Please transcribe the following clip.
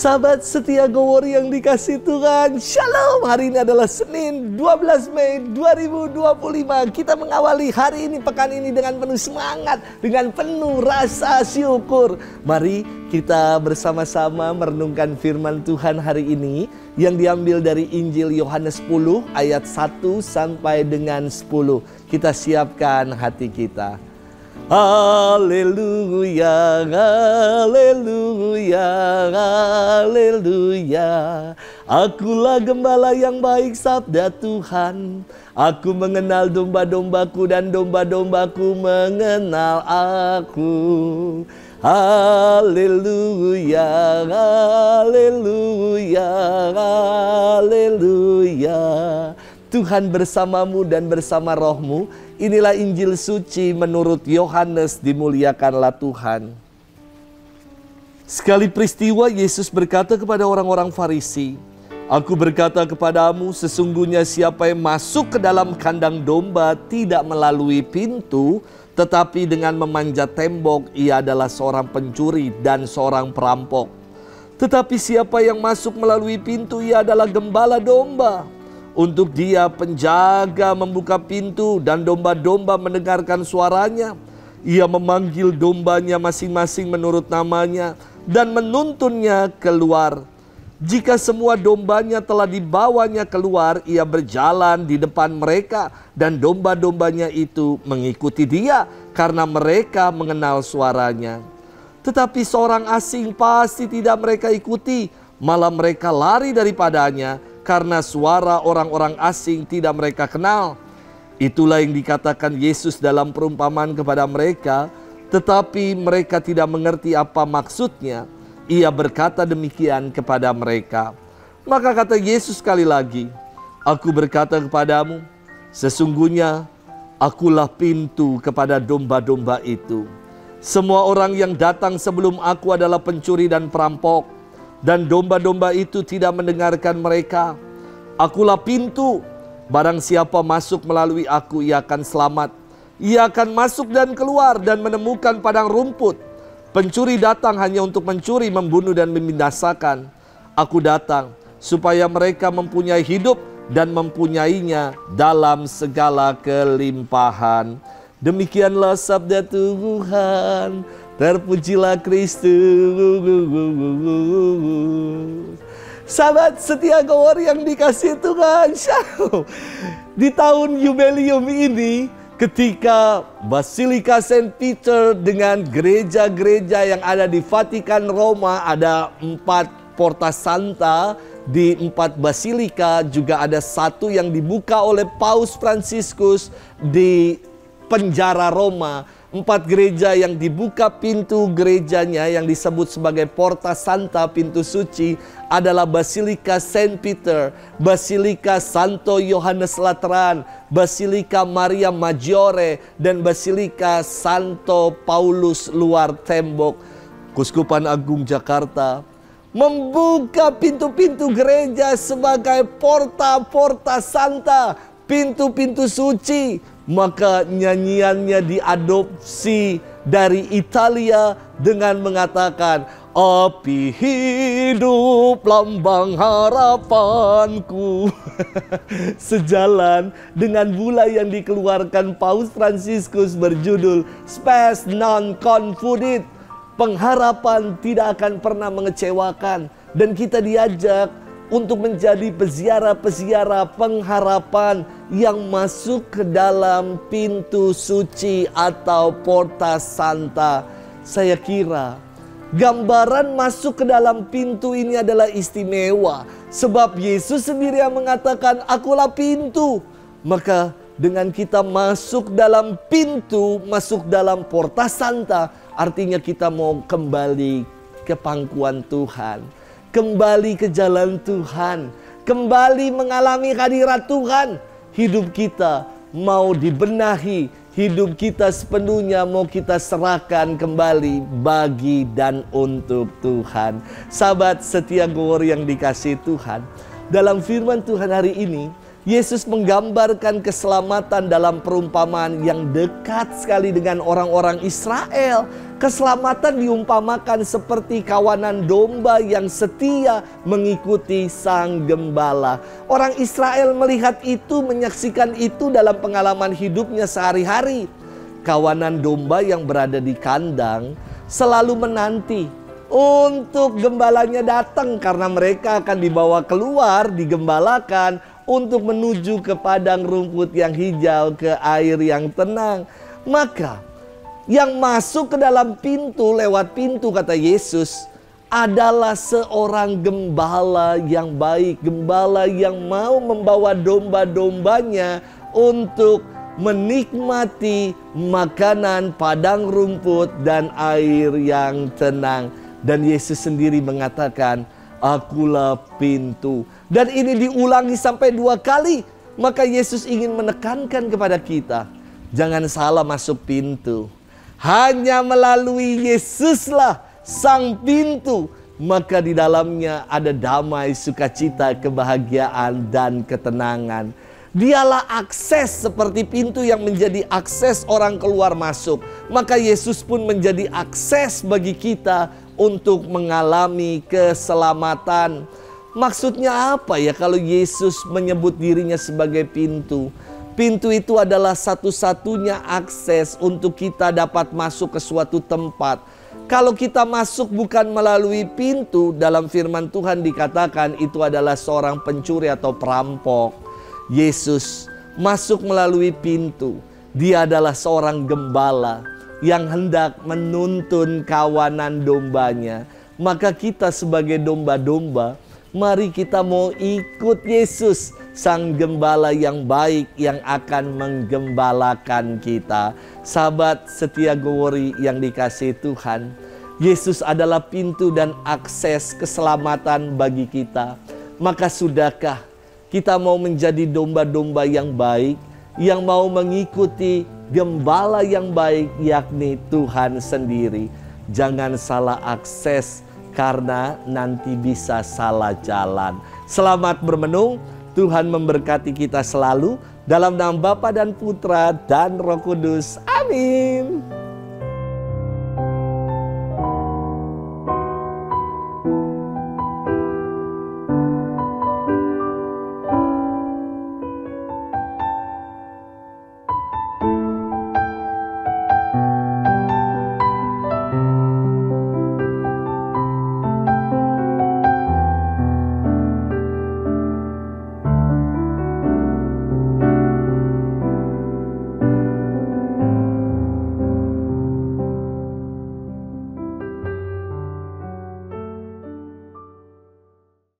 Sahabat setia Gowori yang dikasih Tuhan, Shalom. Hari ini adalah Senin 12 Mei 2025. Kita mengawali hari ini, pekan ini dengan penuh semangat, dengan penuh rasa syukur. Mari kita bersama-sama merenungkan firman Tuhan hari ini yang diambil dari Injil Yohanes 10 ayat 1 sampai dengan 10. Kita siapkan hati kita. Haleluya, haleluya, haleluya. Akulah gembala yang baik, sabda Tuhan. Aku mengenal domba-dombaku dan domba-dombaku mengenal aku. Haleluya, haleluya, haleluya. Tuhan bersamamu dan bersama rohmu. Inilah Injil suci menurut Yohanes, dimuliakanlah Tuhan. Sekali peristiwa Yesus berkata kepada orang-orang Farisi, "Aku berkata kepadamu, sesungguhnya siapa yang masuk ke dalam kandang domba tidak melalui pintu, tetapi dengan memanjat tembok, ia adalah seorang pencuri dan seorang perampok. Tetapi siapa yang masuk melalui pintu, ia adalah gembala domba. Untuk dia penjaga membuka pintu dan domba-domba mendengarkan suaranya. Ia memanggil dombanya masing-masing menurut namanya dan menuntunnya keluar. Jika semua dombanya telah dibawanya keluar, ia berjalan di depan mereka dan domba-dombanya itu mengikuti dia karena mereka mengenal suaranya. Tetapi seorang asing pasti tidak mereka ikuti, malah mereka lari daripadanya karena suara orang-orang asing tidak mereka kenal." Itulah yang dikatakan Yesus dalam perumpamaan kepada mereka, tetapi mereka tidak mengerti apa maksudnya. Ia berkata demikian kepada mereka. Maka kata Yesus sekali lagi, "Aku berkata kepadamu, sesungguhnya akulah pintu kepada domba-domba itu. Semua orang yang datang sebelum aku adalah pencuri dan perampok, dan domba-domba itu tidak mendengarkan mereka. Akulah pintu. Barang siapa masuk melalui aku, ia akan selamat. Ia akan masuk dan keluar dan menemukan padang rumput. Pencuri datang hanya untuk mencuri, membunuh dan membinasakan. Aku datang supaya mereka mempunyai hidup dan mempunyainya dalam segala kelimpahan." Demikianlah sabda Tuhan. Terpujilah Kristus. Sahabat setia Gowori yang dikasih Tuhan, Shalom. Di tahun jubileum ini, ketika Basilika Saint Peter dengan gereja-gereja yang ada di Vatikan Roma, ada 4 Porta Santa di 4 basilika, juga ada 1 yang dibuka oleh Paus Fransiskus di penjara Roma. 4 gereja yang dibuka pintu gerejanya yang disebut sebagai Porta Santa, pintu suci, adalah Basilika Saint Peter, Basilika Santo Yohanes Lateran, Basilika Maria Maggiore, dan Basilika Santo Paulus Luar Tembok. Kuskupan Agung Jakarta membuka pintu-pintu gereja sebagai Porta Santa, pintu-pintu suci. Maka nyanyiannya diadopsi dari Italia dengan mengatakan, "Api hidup lambang harapanku." Sejalan dengan bulai yang dikeluarkan Paus Fransiskus berjudul Spes non confudit, pengharapan tidak akan pernah mengecewakan. Dan kita diajak untuk menjadi peziarah-peziarah pengharapan yang masuk ke dalam pintu suci atau Porta Santa. Saya kira gambaran masuk ke dalam pintu ini adalah istimewa, sebab Yesus sendiri yang mengatakan, "Akulah pintu." Maka dengan kita masuk dalam pintu, masuk dalam Porta Santa, artinya kita mau kembali ke pangkuan Tuhan, kembali ke jalan Tuhan, kembali mengalami hadirat Tuhan. Hidup kita mau dibenahi, hidup kita sepenuhnya mau kita serahkan kembali bagi dan untuk Tuhan. Sahabat setia Gowori yang dikasihi Tuhan, dalam firman Tuhan hari ini Yesus menggambarkan keselamatan dalam perumpamaan yang dekat sekali dengan orang-orang Israel. Keselamatan diumpamakan seperti kawanan domba yang setia mengikuti sang gembala. Orang Israel melihat itu, menyaksikan itu dalam pengalaman hidupnya sehari-hari. Kawanan domba yang berada di kandang selalu menanti untuk gembalanya datang, karena mereka akan dibawa keluar, digembalakan untuk menuju ke padang rumput yang hijau, ke air yang tenang. Maka yang masuk ke dalam pintu, lewat pintu, kata Yesus, adalah seorang gembala yang baik. Gembala yang mau membawa domba-dombanya untuk menikmati makanan, padang rumput, dan air yang tenang. Dan Yesus sendiri mengatakan, akulah pintu. Dan ini diulangi sampai 2 kali. Maka Yesus ingin menekankan kepada kita, jangan salah masuk pintu. Hanya melalui Yesuslah sang pintu, maka di dalamnya ada damai, sukacita, kebahagiaan, dan ketenangan. Dialah akses, seperti pintu yang menjadi akses orang keluar masuk. Maka Yesus pun menjadi akses bagi kita untuk mengalami keselamatan. Maksudnya apa ya kalau Yesus menyebut dirinya sebagai pintu? Pintu itu adalah satu-satunya akses untuk kita dapat masuk ke suatu tempat. Kalau kita masuk bukan melalui pintu, dalam firman Tuhan dikatakan itu adalah seorang pencuri atau perampok. Yesus masuk melalui pintu. Dia adalah seorang gembala yang hendak menuntun kawanan dombanya. Maka kita sebagai domba-domba, mari kita mau ikut Yesus, sang gembala yang baik yang akan menggembalakan kita. Sahabat setia Gowori yang dikasihi Tuhan, Yesus adalah pintu dan akses keselamatan bagi kita. Maka sudahkah kita mau menjadi domba-domba yang baik, yang mau mengikuti gembala yang baik, yakni Tuhan sendiri. Jangan salah akses, karena nanti bisa salah jalan. Selamat bermenung. Tuhan memberkati kita selalu. Dalam nama Bapa dan Putra dan Roh Kudus. Amin.